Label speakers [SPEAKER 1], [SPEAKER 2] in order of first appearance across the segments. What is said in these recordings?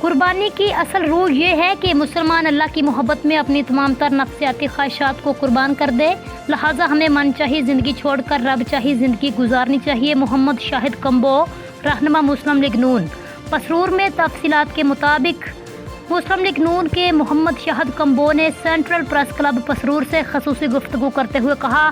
[SPEAKER 1] قربانی کی اصل روح یہ ہے کہ مسلمان اللہ کی محبت میں اپنی تمام تر نفسیاتی خواہشات کو قربان کر دے، لہٰذا ہمیں من چاہی زندگی چھوڑ کر رب چاہی زندگی گزارنی چاہیے۔ محمد شاہد کمبو، رہنما مسلم لیگ نون۔ پسرور میں تفصیلات کے مطابق مسلم لیگ نون کے محمد شاہد کمبو نے سینٹرل پریس کلب پسرور سے خصوصی گفتگو کرتے ہوئے کہا،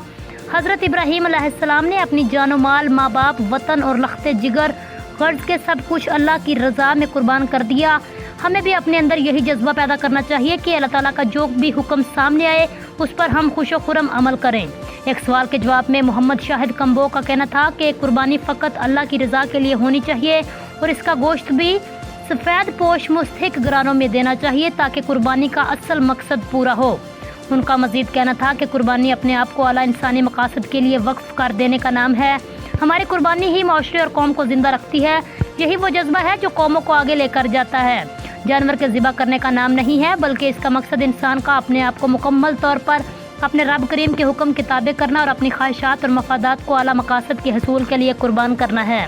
[SPEAKER 1] حضرت ابراہیم علیہ السلام نے اپنی جان و مال، ماں باپ، وطن اور لخت جگر غرض کے سب کچھ اللہ کی رضا میں قربان کر دیا۔ ہمیں بھی اپنے اندر یہی جذبہ پیدا کرنا چاہیے کہ اللہ تعالیٰ کا جو بھی حکم سامنے آئے اس پر ہم خوش و خرم عمل کریں۔ ایک سوال کے جواب میں محمد شاہد کمبو کا کہنا تھا کہ قربانی فقط اللہ کی رضا کے لیے ہونی چاہیے اور اس کا گوشت بھی سفید پوش مستحق گھرانوں میں دینا چاہیے تاکہ قربانی کا اصل مقصد پورا ہو۔ ان کا مزید کہنا تھا کہ قربانی اپنے آپ کو اعلیٰ انسانی مقاصد کے لیے وقف کر دینے کا نام ہے۔ ہماری قربانی ہی معاشرے اور قوم کو زندہ رکھتی ہے، یہی وہ جذبہ ہے جو قوموں کو آگے لے کر جاتا ہے۔ جانور کے ذبح کرنے کا نام نہیں ہے بلکہ اس کا مقصد انسان کا اپنے آپ کو مکمل طور پر اپنے رب کریم کے حکم کے تابع کرنا اور اپنی خواہشات اور مفادات کو اعلیٰ مقاصد کے حصول کے لیے قربان کرنا ہے۔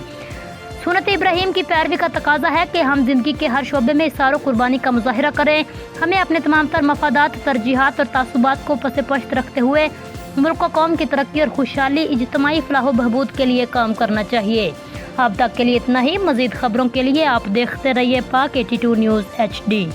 [SPEAKER 1] سنت ابراہیم کی پیروی کا تقاضا ہے کہ ہم زندگی کے ہر شعبے میں اصرار و قربانی کا مظاہرہ کریں۔ ہمیں اپنے تمام تر مفادات، ترجیحات اور تعصبات کو پس پشت رکھتے ہوئے ملک و قوم کی ترقی اور خوشحالی، اجتماعی فلاح و بہبود کے لیے کام کرنا چاہیے۔ اب تک کے لیے اتنا ہی۔ مزید خبروں کے لیے آپ دیکھتے رہیے پاک 82 نیوز HD۔